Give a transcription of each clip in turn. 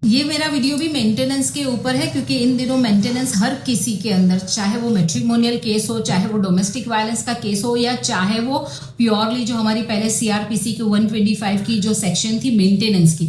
ये मेरा वीडियो भी मेंटेनेंस के ऊपर है, क्योंकि इन दिनों मेंटेनेंस हर किसी के अंदर, चाहे वो मैट्रिमोनियल केस हो, चाहे वो डोमेस्टिक वायलेंस का केस हो, या चाहे वो प्योरली जो हमारी पहले सीआरपीसी की 125 की जो सेक्शन थी मेंटेनेंस की,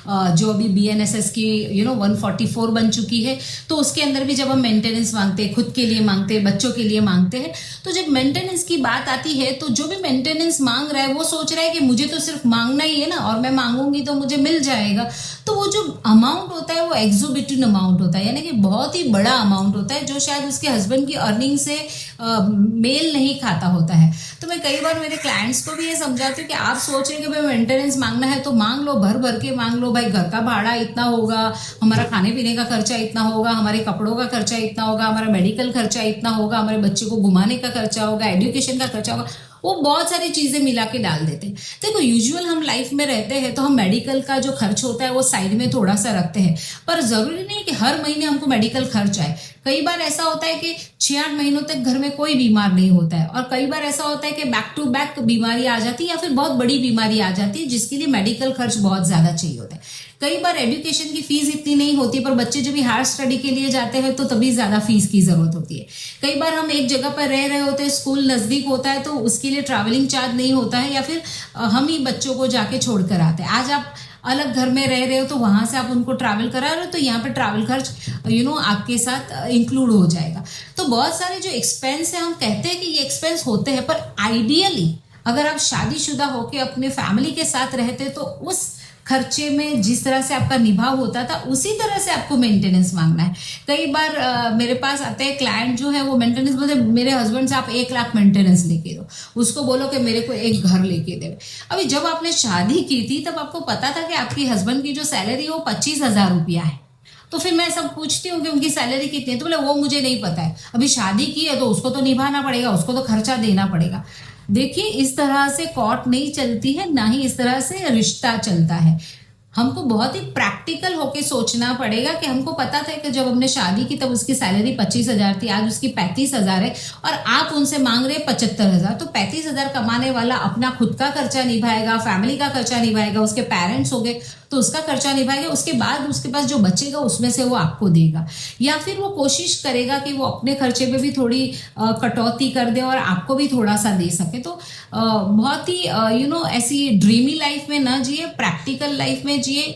जो अभी बीएनएसएस की 144 बन चुकी है, तो उसके अंदर भी जब हम मेंटेनेंस मांगते हैं, खुद के लिए मांगते हैं, बच्चों के लिए मांगते हैं, तो जब मेंटेनेंस की बात आती है तो जो भी मेंटेनेंस मांग रहा है वो सोच रहा है कि मुझे तो सिर्फ मांगना ही है ना, और मैं मांगूंगी तो मुझे मिल जाएगा। तो वो जो अमाउंट होता है वो एग्जोबिटेंट अमाउंट होता है, यानी कि बहुत ही बड़ा अमाउंट होता है, जो शायद उसके हस्बैंड की अर्निंग से मेल नहीं खाता होता है। तो मैं कई बार मेरे क्लाइंट्स को भी ये समझाती हूँ कि आप सोच रहे हैं कि भाई मेंटेनेंस मांगना है तो मांग लो, भर भर के मांग लो। भाई घर का भाड़ा इतना होगा, हमारा खाने पीने का खर्चा इतना होगा, हमारे कपड़ों का खर्चा इतना होगा, हमारा मेडिकल खर्चा इतना होगा, हमारे बच्चे को घुमाने का खर्चा होगा, एजुकेशन का खर्चा होगा, वो बहुत सारी चीजें मिला के डाल देते हैं। देखो, यूजुअल हम लाइफ में रहते हैं तो हम मेडिकल का जो खर्च होता है वो साइड में थोड़ा सा रखते हैं, पर जरूरी नहीं कि हर महीने हमको मेडिकल खर्च आए। कई बार ऐसा होता है कि 6-8 महीनों तक घर में कोई बीमार नहीं होता है, और कई बार ऐसा होता है कि बैक टू बैक बीमारी आ जाती है, या फिर बहुत बड़ी बीमारी आ जाती है जिसके लिए मेडिकल खर्च बहुत ज्यादा चाहिए होता है। कई बार एजुकेशन की फीस इतनी नहीं होती, पर बच्चे जब भी हायर स्टडी के लिए जाते हैं तो तभी ज्यादा फीस की जरूरत होती है। कई बार हम एक जगह पर रह रहे होते हैं, स्कूल नजदीक होता है तो उसके लिए ट्रैवलिंग चार्ज नहीं होता है, या फिर हम ही बच्चों को जाके छोड़कर आते हैं। आज आप अलग घर में रह रहे हो तो वहां से आप उनको ट्रैवल करा रहे हो, तो यहाँ पर ट्रैवल खर्च आपके साथ इंक्लूड हो जाएगा। तो बहुत सारे जो एक्सपेंस है, हम कहते हैं कि ये एक्सपेंस होते हैं, पर आइडियली अगर आप शादीशुदा होके अपने फैमिली के साथ रहते तो उस खर्चे में जिस तरह से आपका निभाव होता था उसी तरह से आपको मेंटेनेंस मांगना है। कई बार मेरे पास आते हैं क्लाइंट जो है, वो मेंटेनेंस बोलते मेरे हस्बैंड से आप 1 लाख मेंटेनेंस लेके दो, उसको बोलो कि मेरे को एक घर लेके दे। अभी जब आपने शादी की थी तब आपको पता था कि आपके हस्बैंड की जो सैलरी वो 25,000 रुपया है। तो फिर मैं सब पूछती हूँ कि उनकी सैलरी कितनी है, तो बोले वो मुझे नहीं पता है, अभी शादी की है तो उसको तो निभाना पड़ेगा, उसको तो खर्चा देना पड़ेगा। देखिए, इस तरह से कोर्ट नहीं चलती है, ना ही इस तरह से रिश्ता चलता है। हमको बहुत ही प्रैक्टिकल होके सोचना पड़ेगा कि हमको पता था कि जब हमने शादी की तब उसकी सैलरी 25,000 थी, आज उसकी 35,000 है, और आप उनसे मांग रहे 75,000। तो 35,000 कमाने वाला अपना खुद का खर्चा निभाएगा, फैमिली का खर्चा निभाएगा, उसके पेरेंट्स हो गए तो उसका खर्चा निभाएगा, उसके बाद उसके पास जो बचेगा उसमें से वो आपको देगा, या फिर वो कोशिश करेगा कि वो अपने खर्चे में भी थोड़ी कटौती कर दे और आपको भी थोड़ा सा दे सके। तो बहुत ही ऐसी ड्रीमी लाइफ में ना जिए, प्रैक्टिकल लाइफ में जिए।